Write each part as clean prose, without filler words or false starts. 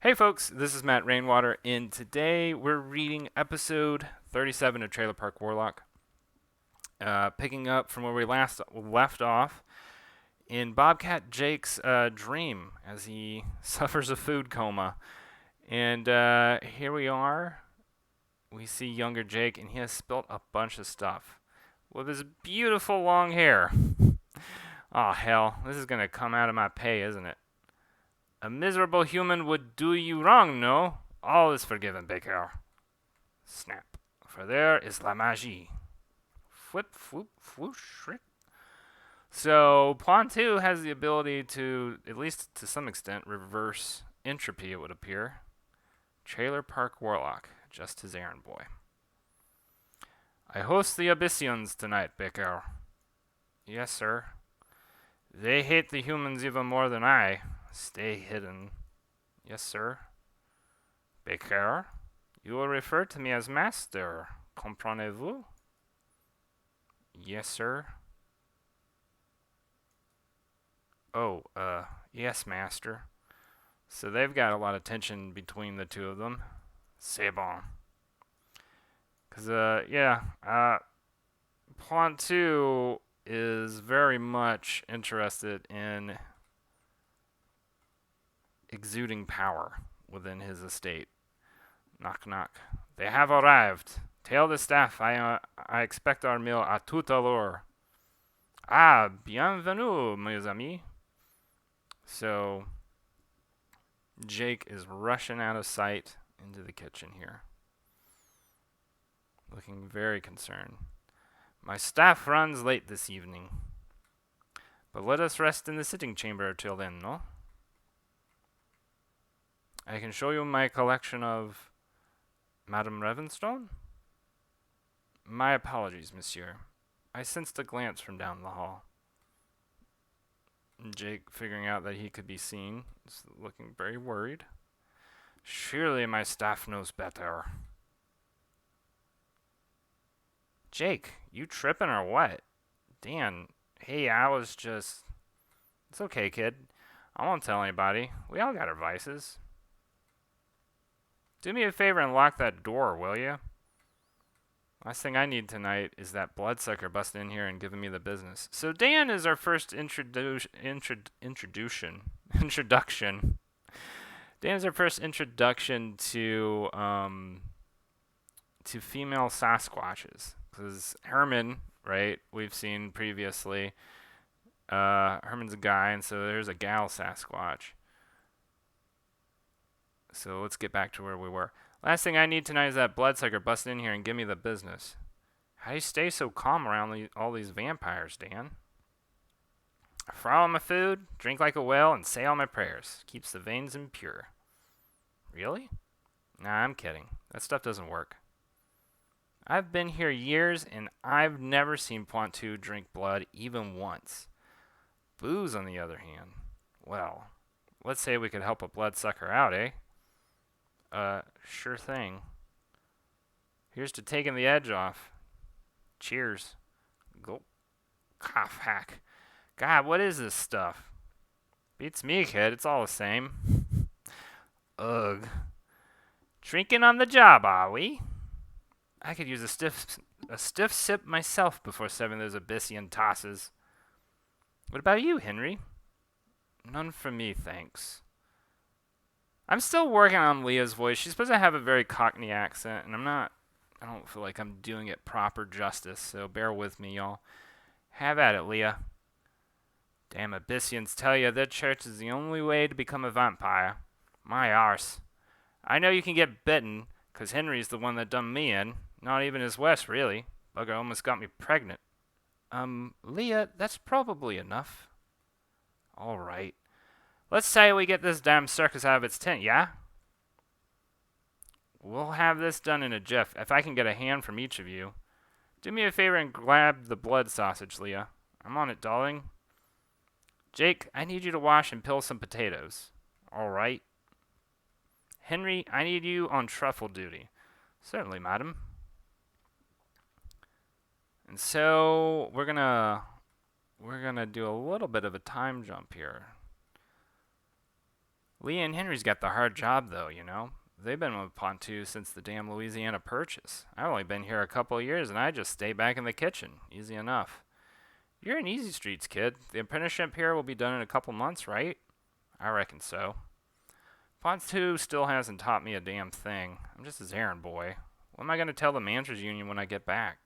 Hey folks, this is Matt Rainwater, and today we're reading episode 37 of Trailer Park Warlock. Picking up from where we last left off in Bobcat Jake's dream as he suffers a food coma. And here we are. We see younger Jake, and he has spilt a bunch of stuff with his beautiful long hair. Oh, hell, this is going to come out of my pay, isn't it? A miserable human would do you wrong, no? All is forgiven, Baker. Snap. For there is la magie. Whip, whoop, whoosh, shriek. So, Pointu has the ability to, at least to some extent, reverse entropy, it would appear. Trailer Park Warlock, just his errand boy. I host the Abyssians tonight, Baker. Yes, sir. They hate the humans even more than I. Stay hidden. Yes, sir. Baker, you will refer to me as master. Comprenez-vous? Yes, sir. Oh, yes, master. So they've got a lot of tension between the two of them. C'est bon. Cause, Pointu is very much interested in exuding power within his estate. Knock, knock. They have arrived. Tell the staff I expect our meal à tout à l'heure. Ah, bienvenue, mes amis. So, Jake is rushing out of sight into the kitchen here, looking very concerned. My staff runs late this evening, but let us rest in the sitting chamber till then, no? I can show you my collection of Madame Ravenstone? My apologies, monsieur. I sensed a glance from down the hall. Jake, figuring out that he could be seen, is looking very worried. Surely my staff knows better. Jake, you tripping or what? Dan, hey, I was just... It's okay, kid. I won't tell anybody. We all got our vices. Do me a favor and lock that door, will you? Last thing I need tonight is that bloodsucker busting in here and giving me the business. So Dan is our first introduction. Dan is our first introduction to female Sasquatches. Because Herman, right? We've seen previously. Herman's a guy, and so there's a gal Sasquatch. So let's get back to where we were. Last thing I need tonight is that bloodsucker busting in here and give me the business. How do you stay so calm around all these vampires, Dan? I fry all my food, drink like a whale, and say all my prayers. Keeps the veins impure. Really? Nah, I'm kidding. That stuff doesn't work. I've been here years, and I've never seen Pointu drink blood even once. Booze, on the other hand. Well, let's say we could help a bloodsucker out, eh? Sure thing. Here's to taking the edge off. Cheers. Gulp. Cough hack. God, what is this stuff? Beats me, kid. It's all the same. Ugh. Drinking on the job, are we? I could use a stiff sip myself before serving those Abyssian tosses. What about you, Henry? None for me, thanks. I'm still working on Leah's voice. She's supposed to have a very Cockney accent, and I don't feel like I'm doing it proper justice, so bear with me, y'all. Have at it, Leah. Damn Abyssians tell you that church is the only way to become a vampire. My arse. I know you can get bitten, 'cause Henry's the one that done me in. Not even his worst, really. Bugger almost got me pregnant. Leah, that's probably enough. All right. Let's say we get this damn circus out of its tent, yeah? We'll have this done in a jiff, if I can get a hand from each of you. Do me a favor and grab the blood sausage, Leah. I'm on it, darling. Jake, I need you to wash and peel some potatoes. All right. Henry, I need you on truffle duty. Certainly, madam. And so we're gonna do a little bit of a time jump here. Lee and Henry's got the hard job, though, you know. They've been with Pointu since the damn Louisiana Purchase. I've only been here a couple of years, and I just stay back in the kitchen. Easy enough. You're in easy streets, kid. The apprenticeship here will be done in a couple months, right? I reckon so. Pointu still hasn't taught me a damn thing. I'm just his errand boy. What am I going to tell the managers union when I get back?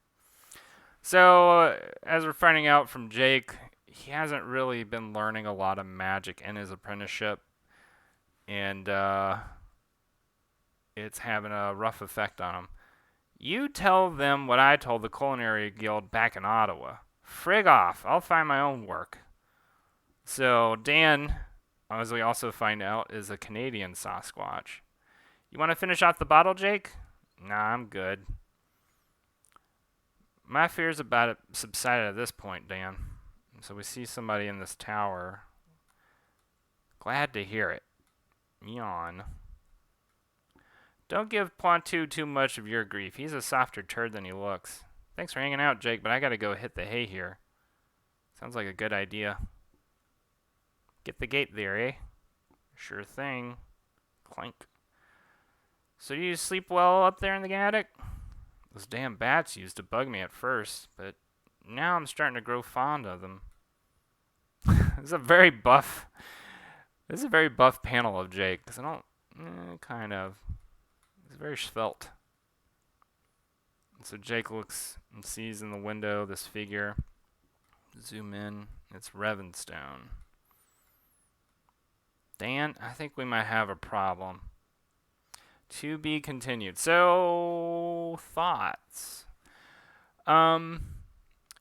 So, as we're finding out from Jake, he hasn't really been learning a lot of magic in his apprenticeship. And, it's having a rough effect on him. You tell them what I told the Culinary Guild back in Ottawa. Frig off. I'll find my own work. So, Dan, as we also find out, is a Canadian Sasquatch. You want to finish off the bottle, Jake? Nah, I'm good. My fears about it subsided at this point, Dan. So we see somebody in this tower. Glad to hear it. Yawn. Don't give Pointu too much of your grief. He's a softer turd than he looks. Thanks for hanging out, Jake, but I gotta go hit the hay here. Sounds like a good idea. Get the gate there, eh? Sure thing. Clank. So do you sleep well up there in the attic? Those damn bats used to bug me at first, but now I'm starting to grow fond of them. This is a very buff panel of Jake, because I don't, kind of. He's very svelte. So Jake looks and sees in the window this figure. Zoom in. It's Revanstone. Dan, I think we might have a problem. To be continued. So, thoughts.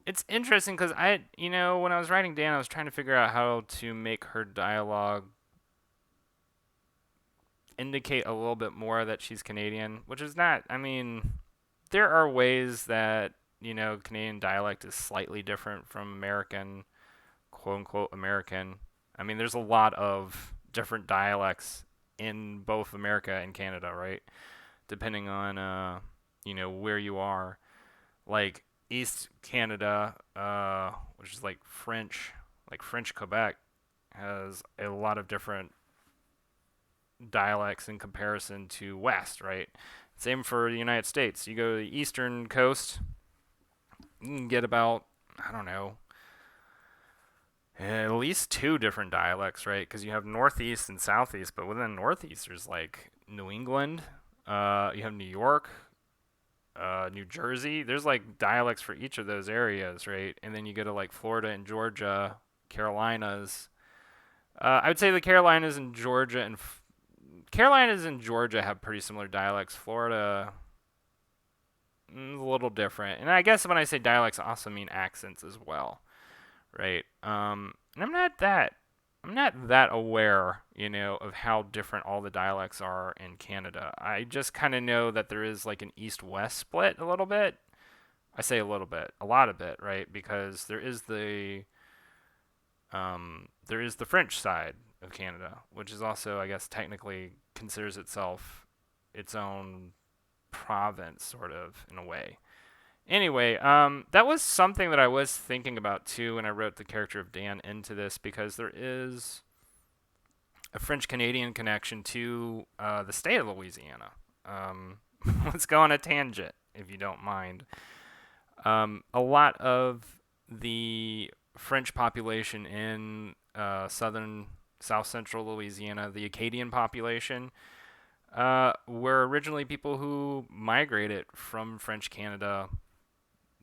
It's interesting because when I was writing Dan, I was trying to figure out how to make her dialogue indicate a little bit more that she's Canadian, which is not, there are ways that, Canadian dialect is slightly different from American, quote unquote American. There's a lot of different dialects in both America and Canada, right? Depending on, where you are. Like, East Canada, which is like French Quebec, has a lot of different dialects in comparison to West, right? Same for the United States. You go to the eastern coast, you can get about, at least two different dialects, right? Because you have Northeast and Southeast, but within Northeast, there's like New England, you have New York, New Jersey. There's like dialects for each of those areas, right? And then you go to like Florida and Georgia, Carolinas. I would say the Carolinas and Georgia have pretty similar dialects. Florida, a little different. And I guess when I say dialects, I also mean accents as well, right? And I'm not that aware, of how different all the dialects are in Canada. I just kind of know that there is like an east-west split a little bit. I say a little bit, a lot of it, right? Because there is the French side of Canada, which is also, I guess, technically considers itself its own province, sort of, in a way. Anyway, that was something that I was thinking about, too, when I wrote the character of Dan into this, because there is a French-Canadian connection to the state of Louisiana. Let's go on a tangent, if you don't mind. A lot of the French population in South Central Louisiana, the Acadian population, were originally people who migrated from French Canada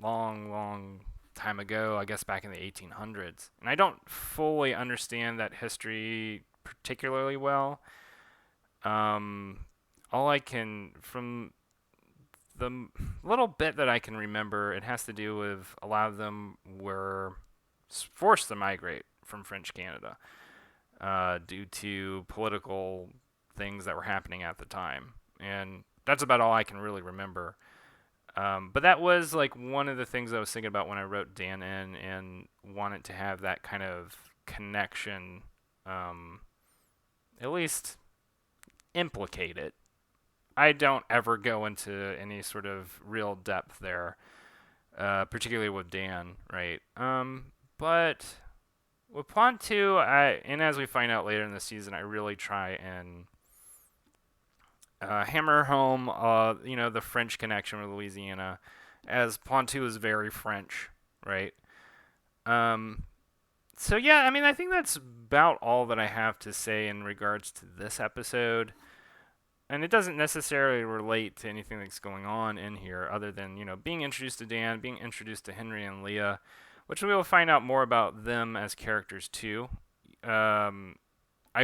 long time ago, I guess back in the 1800s. And I don't fully understand that history particularly well. All I can, from the little bit that I can remember, it has to do with a lot of them were forced to migrate from French Canada due to political things that were happening at the time. And that's about all I can really remember. But that was like one of the things I was thinking about when I wrote Dan in and wanted to have that kind of connection, at least implicate it. I don't ever go into any sort of real depth there, particularly with Dan, right? But with Pointu, and as we find out later in the season, I really try and hammer home, the French connection with Louisiana, as Pointu is very French, right? Um, so yeah, I mean, I think that's about all that I have to say in regards to this episode. And it doesn't necessarily relate to anything that's going on in here, other than being introduced to Dan, being introduced to Henry and Leah, which we will find out more about them as characters too. I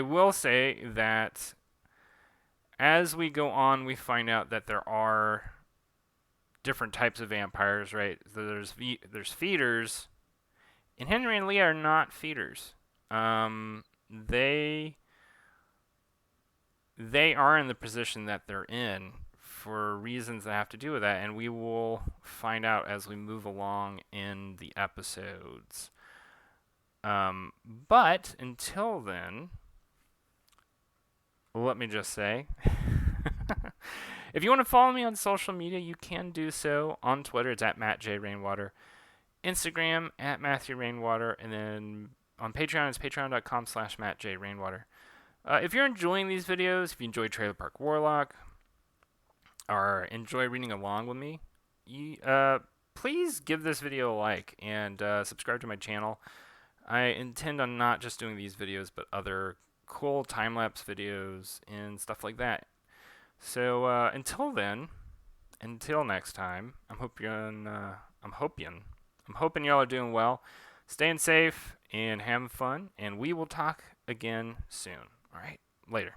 will say that as we go on, we find out that there are different types of vampires, right? So there's feeders, and Henry and Leah are not feeders. They are in the position that they're in for reasons that have to do with that, and we will find out as we move along in the episodes. But until then, let me just say, if you want to follow me on social media, you can do so. On Twitter, it's at MattJRainwater. Instagram, at MatthewRainwater. And then on Patreon, it's patreon.com/MattJRainwater. If you're enjoying these videos, if you enjoy Trailer Park Warlock, or enjoy reading along with me, please give this video a like and subscribe to my channel. I intend on not just doing these videos, but other cool time-lapse videos and stuff like that. So until then, until next time, I'm hoping y'all are doing well, staying safe, and having fun, and we will talk again soon. All right, later.